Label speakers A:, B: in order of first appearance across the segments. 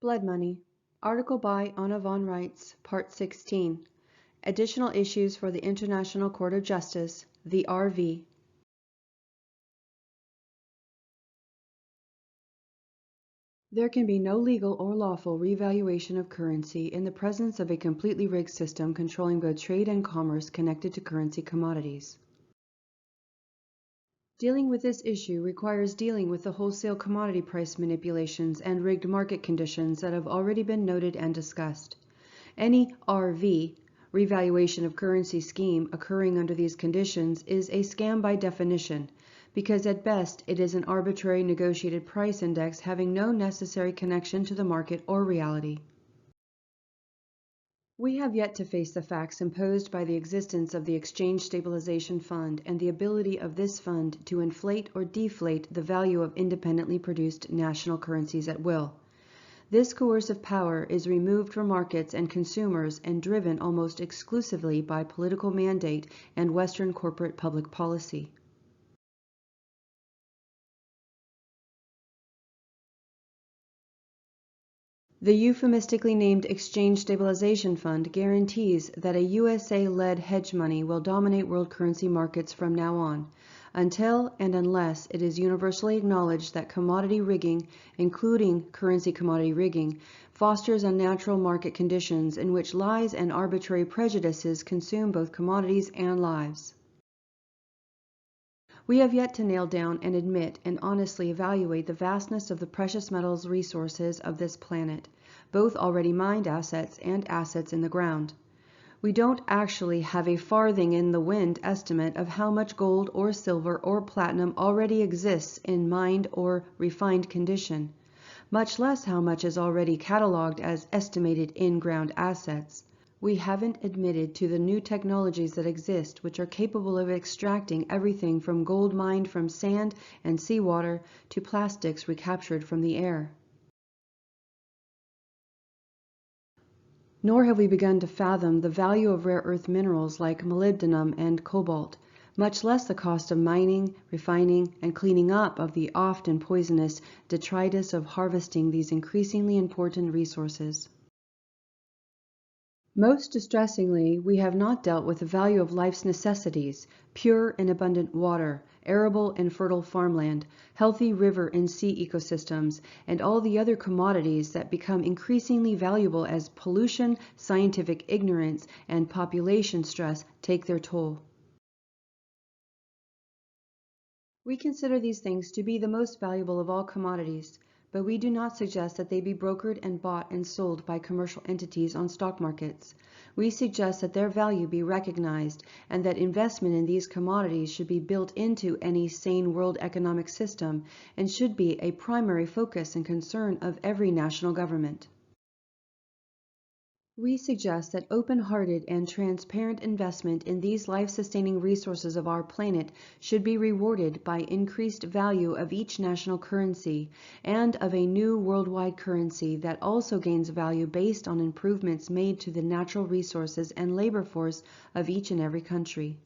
A: Blood Money. Article by Anna von Reitz, Part 16. Additional issues for the International Court of Justice, the RV. There can be no legal or lawful revaluation of currency in the presence of a completely rigged system controlling both trade and commerce connected to currency commodities. Dealing with this issue requires dealing with the wholesale commodity price manipulations and rigged market conditions that have already been noted and discussed. Any RV, revaluation of currency scheme occurring under these conditions, is a scam by definition, because at best it is an arbitrary negotiated price index having no necessary connection to the market or reality. We have yet to face the facts imposed by the existence of the Exchange Stabilization Fund and the ability of this fund to inflate or deflate the value of independently produced national currencies at will. This coercive power is removed from markets and consumers and driven almost exclusively by political mandate and Western corporate public policy. The euphemistically named Exchange Stabilization Fund guarantees that a USA-led hedge money will dominate world currency markets from now on, until and unless it is universally acknowledged that commodity rigging, including currency commodity rigging, fosters unnatural market conditions in which lies and arbitrary prejudices consume both commodities and lives. We have yet to nail down and admit and honestly evaluate the vastness of the precious metals resources of this planet, both already mined assets and assets in the ground. We don't actually have a farthing in the wind estimate of how much gold or silver or platinum already exists in mined or refined condition, much less how much is already cataloged as estimated in-ground assets. We haven't admitted to the new technologies that exist which are capable of extracting everything from gold mined from sand and seawater to plastics recaptured from the air. Nor have we begun to fathom the value of rare earth minerals like molybdenum and cobalt, much less the cost of mining, refining, and cleaning up of the often poisonous detritus of harvesting these increasingly important resources. Most distressingly, we have not dealt with the value of life's necessities: pure and abundant water, arable and fertile farmland, healthy river and sea ecosystems, and all the other commodities that become increasingly valuable as pollution, scientific ignorance, and population stress take their toll. We consider these things to be the most valuable of all commodities, but we do not suggest that they be brokered and bought and sold by commercial entities on stock markets. We suggest that their value be recognized and that investment in these commodities should be built into any sane world economic system and should be a primary focus and concern of every national government. We suggest that open-hearted and transparent investment in these life-sustaining resources of our planet should be rewarded by increased value of each national currency and of a new worldwide currency that also gains value based on improvements made to the natural resources and labor force of each and every country.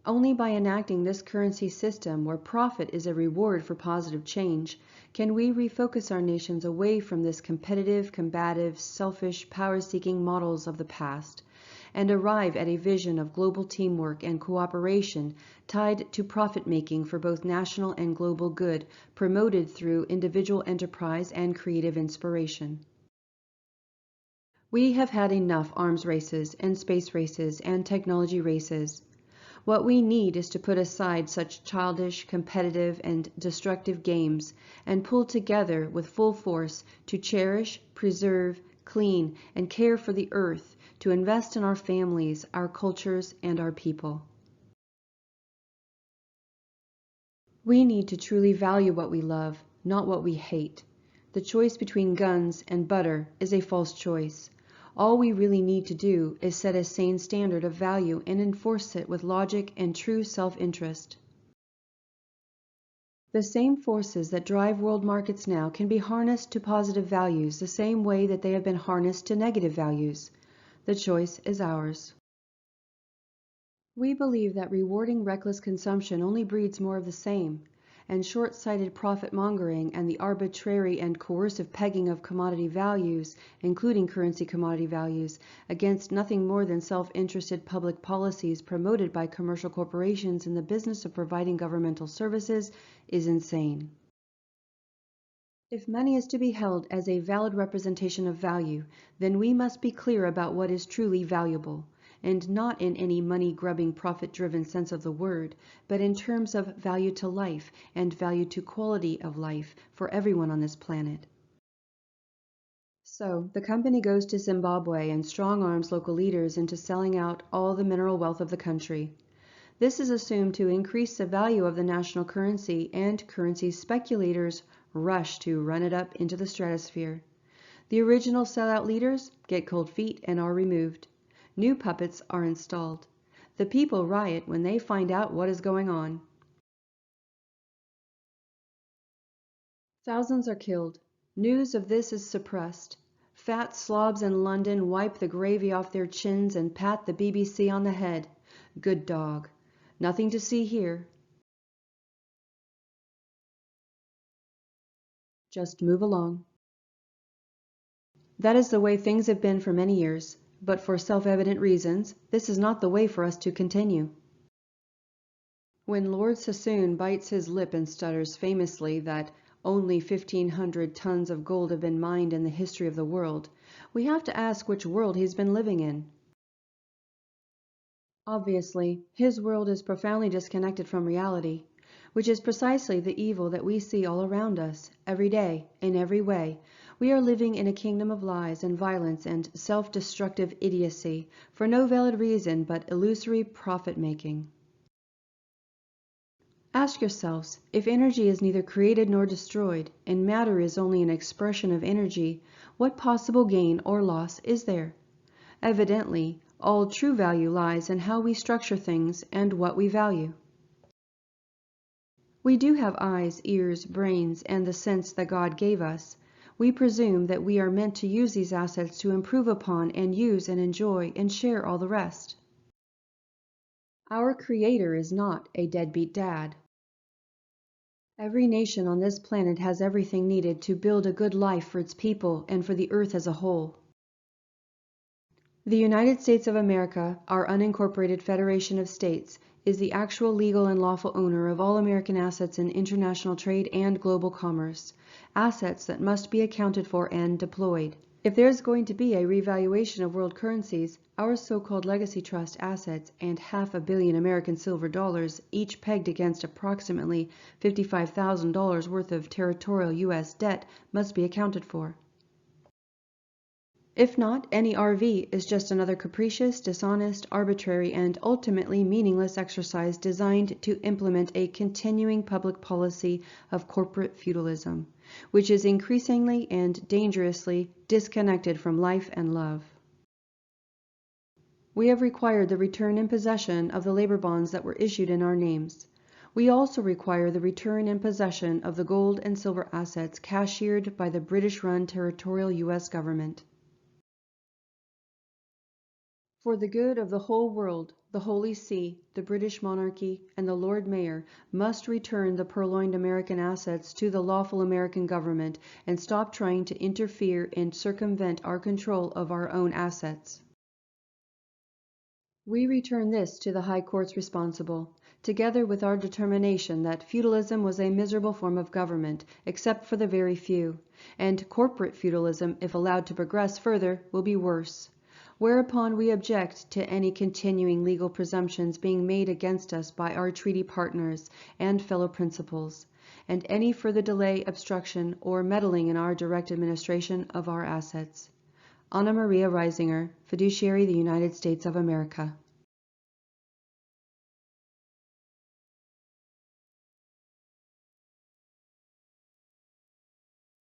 A: Only by enacting this currency system where profit is a reward for positive change can we refocus our nations away from this competitive, combative, selfish, power-seeking models of the past and arrive at a vision of global teamwork and cooperation tied to profit-making for both national and global good, promoted through individual enterprise and creative inspiration. We have had enough arms races and space races and technology races. What we need is to put aside such childish, competitive, and destructive games and pull together with full force to cherish, preserve, clean, and care for the earth, to invest in our families, our cultures, and our people. We need to truly value what we love, not what we hate. The choice between guns and butter is a false choice. All we really need to do is set a sane standard of value and enforce it with logic and true self-interest. The same forces that drive world markets now can be harnessed to positive values the same way that they have been harnessed to negative values. The choice is ours. We believe that rewarding reckless consumption only breeds more of the same, and short-sighted profit-mongering and the arbitrary and coercive pegging of commodity values, including currency commodity values, against nothing more than self-interested public policies promoted by commercial corporations in the business of providing governmental services is insane. If money is to be held as a valid representation of value, then we must be clear about what is truly valuable, and not in any money-grubbing, profit-driven sense of the word, but in terms of value to life and value to quality of life for everyone on this planet. So, the company goes to Zimbabwe and strong-arms local leaders into selling out all the mineral wealth of the country. This is assumed to increase the value of the national currency, and currency speculators rush to run it up into the stratosphere. The original sellout leaders get cold feet and are removed. New puppets are installed. The people riot when they find out what is going on. Thousands are killed. News of this is suppressed. Fat slobs in London wipe the gravy off their chins and pat the BBC on the head. Good dog. Nothing to see here. Just move along. That is the way things have been for many years, but for self-evident reasons, this is not the way for us to continue. When Lord Sassoon bites his lip and stutters famously that only 1,500 tons of gold have been mined in the history of the world, we have to ask which world he's been living in. Obviously, his world is profoundly disconnected from reality, which is precisely the evil that we see all around us, every day, in every way. We are living in a kingdom of lies and violence and self-destructive idiocy, for no valid reason but illusory profit-making. Ask yourselves, if energy is neither created nor destroyed, and matter is only an expression of energy, what possible gain or loss is there? Evidently, all true value lies in how we structure things and what we value. We do have eyes, ears, brains, and the sense that God gave us. We presume that we are meant to use these assets to improve upon and use and enjoy and share all the rest. Our Creator is not a deadbeat dad. Every nation on this planet has everything needed to build a good life for its people and for the earth as a whole. The United States of America, our unincorporated federation of states, is the actual legal and lawful owner of all American assets in international trade and global commerce, assets that must be accounted for and deployed. If there is going to be a revaluation of world currencies, our so-called legacy trust assets and $500 million American silver dollars, each pegged against approximately $55,000 worth of territorial U.S. debt, must be accounted for. If not, any RV is just another capricious, dishonest, arbitrary, and ultimately meaningless exercise designed to implement a continuing public policy of corporate feudalism, which is increasingly and dangerously disconnected from life and love. We have required the return in possession of the labor bonds that were issued in our names. We also require the return in possession of the gold and silver assets cashiered by the British-run territorial U.S. government. For the good of the whole world, the Holy See, the British monarchy, and the Lord Mayor must return the purloined American assets to the lawful American government and stop trying to interfere and circumvent our control of our own assets. We return this to the high courts responsible, together with our determination that feudalism was a miserable form of government, except for the very few, and corporate feudalism, if allowed to progress further, will be worse. Whereupon we object to any continuing legal presumptions being made against us by our treaty partners and fellow principals, and any further delay, obstruction, or meddling in our direct administration of our assets. Anna Maria Reisinger, Fiduciary, the United States of America.